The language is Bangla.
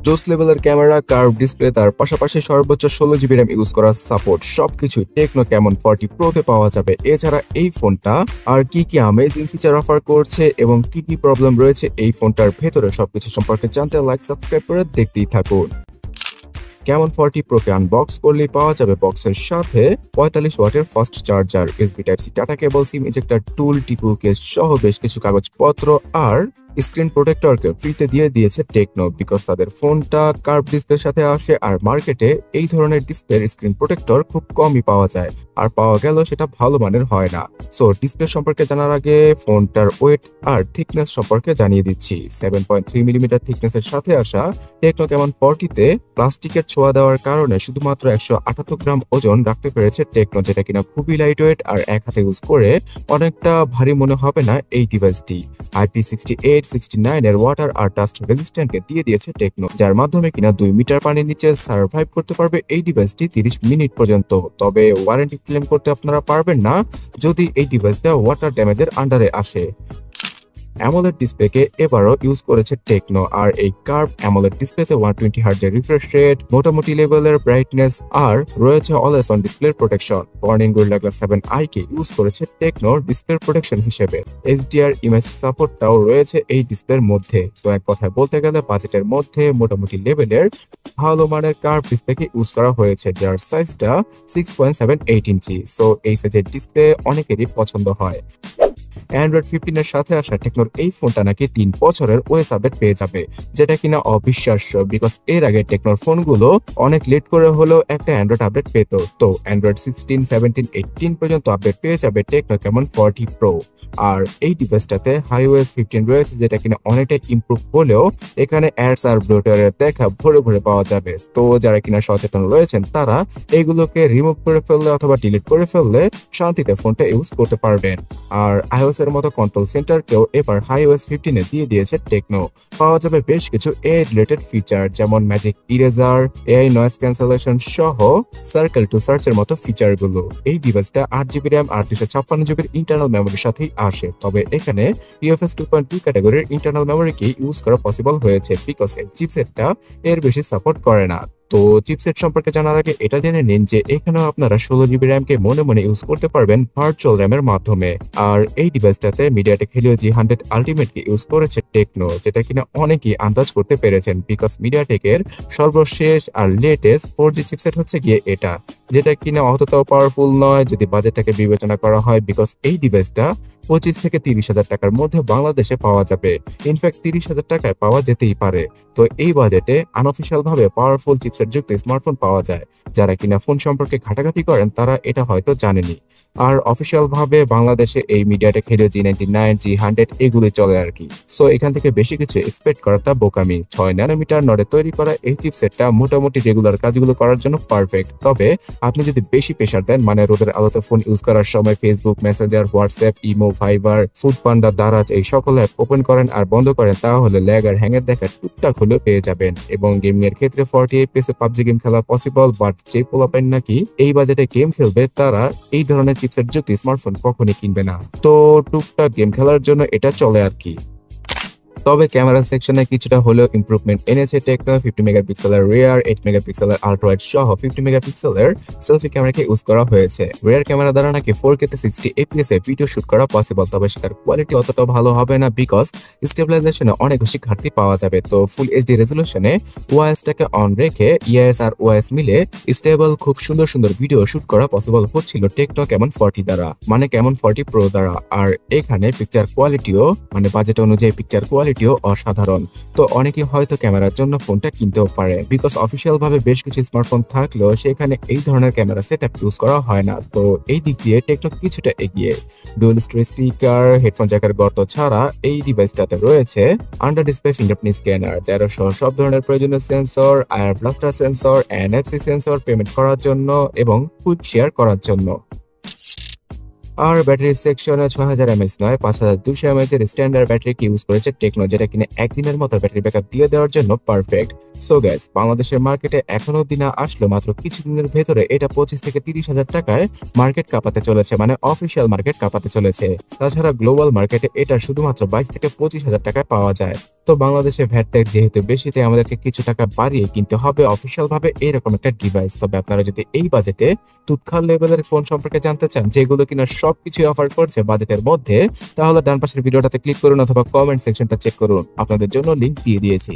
জোস লেভেলের ক্যামেরা, কার্ভ ডিসপ্লে, তার পাশাপাশি সর্বোচ্চ 16 GB র্যাম ইউজ করার সাপোর্ট সবকিছু টেকনো ক্যামন 40 প্রোতে পাওয়া যাবে। এছাড়া এই ফোনটা আর কি কি অ্যামেজিং ফিচার অফার করছে এবং কি কি প্রবলেম রয়েছে এই ফোনটার ভেতরে সবকিছু সম্পর্কে জানতে লাইক সাবস্ক্রাইব করে দেখতেই থাকুন। ক্যামন 40 প্রোকে আনবক্স করলেই পাওয়া যাবে বক্সের সাথে 45 ওয়াটের fast charger, USB type C, টাটা cable, SIM ejector tool, TPU case সহ বেশ কিছু কাগজপত্র আর স্ক্রিন প্রোটেক্টরকে ফ্রিতে দিয়ে দিয়েছে টেকনো, বিকজ তাদের ফোনটা কার্ভ ডিসপ্লের সাথে আসে আর মার্কেটে এই ধরনের ডিসপ্লের স্ক্রিন প্রোটেক্টর খুব কমই পাওয়া যায়, আর পাওয়া গেল সেটা ভালো মানের হয় না। সো ডিসপ্লে সম্পর্কে জানার আগে ফোনটার ওয়েট আর থিকনেস সম্পর্কে জানিয়ে দিচ্ছি। 7.3 মিলিমিটার থিকনেসের সাথে আসা টেকনো ক্যামন 40তে প্লাস্টিকের ছোঁয়া দেওয়ার কারণে শুধুমাত্র 178 গ্রাম ওজন রাখতে পেরেছে টেকনো, যেটা কিনা খুবই লাইট ওয়েট আর এক হাতে ইউজ করে অনেকটা ভারী মনে হবে না এই ডিভাইসটি। IP68 69 এর ওয়াটার আর ডাস্ট রেজিস্ট্যান্টকে দিয়ে দিয়েছে টেকনো, যার মাধ্যমে কিনা 2 মিটার পানির নিচে সার্ভাইভ করতে পারবে এই ডিভাইসটি 30 মিনিট পর্যন্ত। তবে ওয়ারেন্টি ক্লেম করতে আপনারা পারবেন না যদি এই ডিভাইসটা ওয়াটার ড্যামেজের আন্ডারে আসে। অ্যামোলেড ডিসপ্লেকে এবারও ইউজ করেছে টেকনো, আর এই কার্ভ অ্যামোলেড ডিসপ্লেতে 120 হার্টজের রিফ্রেশ রেট, মোটামুটি লেভেলের ব্রাইটনেস আর রয়েছে always on display protection. Corning Gorilla Glass 7i কে ইউজ করেছে টেকনোর ডিসপ্লে প্রোটেকশন হিসেবে। HDR ইমেজ সাপোর্টটাও রয়েছে এই ডিসপ্লের মধ্যে। তো এক কথায় বলতে গেলে বাজেটের মধ্যে মোটামুটি লেভেলের ভালো মানের কার্ভ ডিসপ্লেকে ইউজ করা হয়েছে, যার সাইজটা 6.78 ইঞ্চি। সো এই সাইজের ডিসপ্লে অনেকেরই পছন্দ হয়। অ্যান্ড্রয়েড 15 এর সাথে আসা টেকনোর এই ফোনটা নাকি 3 বছরের ওএস আপডেট পেয়ে যাবে, যেটা কিনা অবিশ্বাস্য, বিকজ এর আগে টেকনোর ফোনগুলো অনেক লেট করে হলেও একটা অ্যান্ড্রয়েড আপডেট পেত। তো অ্যান্ড্রয়েড 16, 17, 18 পর্যন্ত আপডেট পেয়ে যাবে টেকনো ক্যামন 40 প্রো। আর এই ডিভাইসটাতে iOS 15 রয়েছে, যেটা কিনা অনেকটাই ইমপ্রুভ হলেও এখানে অ্যাডস আর ব্লোটারের দেখা ভরে ভরে পাওয়া যাবে। তো যারা কিনা সচেতন রয়েছেন তারা এগুলোকে রিমুভ করে ফেললে অথবা ডিলিট করে ফেললে শান্তিতে ফোনটা ইউজ করতে পারবেন। আর iOS এর মতো কন্ট্রোল সেন্টারকেও এবার iOS 15 দিয়ে দিয়েছে টেকনো। পাওয়া যাবে বেশ কিছু এআই রিলেটেড ফিচার, যেমন magic eraser, AI noise cancellation সহ সার্কেল টু সার্চ এর মতো ফিচারগুলো। এই ডিভাইসটা 8 GB র্যাম আর 256 GB ইন্টারনাল মেমোরির সাথেই আসে। তবে এখানে UFS 2.2 ক্যাটাগরির ইন্টারনাল মেমোরিকে ইউজ করা পসিবল হয়েছে, বিকজ এর চিপসেটটা এর বেশি সাপোর্ট করে না। তো চিপসেট সম্পর্কে জানার আগে এটা জেনে নিন যে এখানেও আপনারা 16 GB র্যামকে মনে মনে ইউজ করতে পারবেন ভার্চুয়াল র্যামের মাধ্যমে। আর এই ডিভাইসটাতে মিডিয়াটেক হেলিও G100 আলটিমেটকে ইউজ করেছে টেকনো, যেটা কিনা অনেকেই আন্দাজ করতে পেরেছেন, বিকজ মিডিয়াটেকের সর্বশেষ আর লেটেস্ট 4G চিপসেট হচ্ছে গিয়ে এটা, যেটা কিনা অতটাও পাওয়ারফুল নয় যদি বাজেটটাকে বিবেচনা করা হয়, বিকজ এই ডিভাইসটা 25 থেকে 30 হাজার টাকার মধ্যে বাংলাদেশে পাওয়া যাবে। ইনফ্যাক্ট 30 হাজার টাকায় পাওয়া যেতেই পারে। তো এই বাজেটে আনঅফিসিয়াল ভাবে পাওয়ারফুল চিপসেট যুক্ত স্মার্টফোন পাওয়া যায়। যারা কিনা ফোন সম্পর্কে ঘাটাঘাটি করেন তারা এটা হয়তো জানেনি। আর অফিসিয়াল ভাবে বাংলাদেশে এই মিডিয়াটেক হেলিও G99, G100 এগুলি চলে আর কি। সো এখান থেকে বেশি কিছু এক্সপেক্ট করাটা বোকামি। 6 ন্যানোমিটার নডে তৈরি করা এই চিপসেটটা মোটামুটি রেগুলার কাজগুলো করার জন্য পারফেক্ট। তবে আপনি যদি বেশি প্রেসার দেন, মানে রোদের আলোতে ফোন ইউজ করার সময় Facebook, Messenger, WhatsApp, imo, Viber, foodpanda, Daraz এই সকল অ্যাপ ওপেন করেন আর বন্ধ করেন, তাহলে ল্যাগ আর হ্যাংয়ের দেখা টুকটাক হলেও পেয়ে যাবেন। এবং গেমিং এর ক্ষেত্রে 48 FPS PUBG গেম খেলা পসিবল, বাট যে পোলাপাইন নাকি এই বাজেটে গেম খেলবে তারা এই ধরনের চিপসেট যুক্ত স্মার্টফোন কখনই কিনবে না। তো টুকটাক গেম খেলার জন্য এটা চলে আর কি। তবে ক্যামেরা সেকশনে কিছুটা হলেও ইমপ্রুভমেন্ট এনেছে টেকনো। 50 মেগাপিক্সেলের রিয়ার, 8 মেগাপিক্সেলের আল্ট্রা ওয়াইড সহ 50 মেগাপিক্সেলের সেলফি ক্যামেরাকে ইউজ করা হয়েছে। রিয়ার ক্যামেরা দ্বারা নাকি 4K তে 60 FPS এ ভিডিও শুট করা পসিবল, তবে সেটার কোয়ালিটি অতটা ভালো হবে না, বিকজ স্টেবিলাইজেশনে অনেক বেশি ঘাটতি পাওয়া যাবে। তো ফুল HD রেজলিউশনে ওআইএসটাকে অন রেখে ইআইএস আর ওআইএস মিলে স্টেবল খুব সুন্দর সুন্দর ভিডিও শুট করা পসিবল হচ্ছিল টেকনো ক্যামন 40 দ্বারা, মানে ক্যামন 40 প্রো দ্বারা। আর এখানে পিকচার কোয়ালিটিও, মানে বাজেট অনুযায়ী পিকচার কোয়ালিটিও অসাধারণ। তো অনেকে হয়তো ক্যামেরার জন্য ফোনটা কিনতেও পারে, বিকজ অফিসিয়াল ভাবে বেশ কিছু স্মার্টফোন থাকলেও সেখানে এই ধরনের ক্যামেরা সেটআপ ইউজ করা হয় না। তো এই দিক দিয়ে টেকনো কিছুটা এগিয়ে। ডুয়াল স্টোরেজ স্পিকার, হেডফোন জ্যাকের গর্ত ছাড়া এই ডিভাইসটাতে রয়েছে আন্ডার ডিসপ্লে ফিঙ্গারপ্রিন্ট স্ক্যানার, যার সহ সব ধরনের প্রয়োজনীয় sensor, IR blaster sensor, NFC sensor payment করার জন্য এবং কুইক শেয়ার করার জন্য। আর ব্যাটারি সেকশনে 6000 mAh নয় 5200 mAh এর স্ট্যান্ডার্ড ব্যাটারিকে ইউজ করেছে টেকনো, যেটা কিনা একদিনের মতো ব্যাটারি ব্যাকআপ দিয়ে দেওয়ার জন্য পারফেক্ট। সো গাইস, বাংলাদেশের মার্কেটে এখনো অবধি না আসলো, মাত্র কিছুদিনের ভেতরে এটা 25 থেকে 30 হাজার টাকায় মার্কেট কাঁপাতে চলেছে, মানে অফিসিয়াল মার্কেট কাঁপাতে চলেছে। তাছাড়া গ্লোবাল মার্কেটে এটা শুধুমাত্র 22 থেকে 25 হাজার টাকায় পাওয়া যায়। তো বাংলাদেশে ভ্যাট ট্যাক্স যেহেতু বেশি, তাই আমাদেরকে কিছু টাকা বাড়িয়ে কিনতে হবে অফিসিয়াল ভাবে এরকম একটা ডিভাইস। তবে আপনারা যদি এই বাজেটে তুৎকাল লেভেলের ফোন সম্পর্কে জানতে চান, যেগুলো কিনা সবকিছু অফার করছে বাজেটের মধ্যে, তাহলে ডান পাশের ভিডিওটাতে ক্লিক করুন অথবা কমেন্ট সেকশনটা চেক করুন, আপনাদের জন্য লিংক দিয়ে দিয়েছি।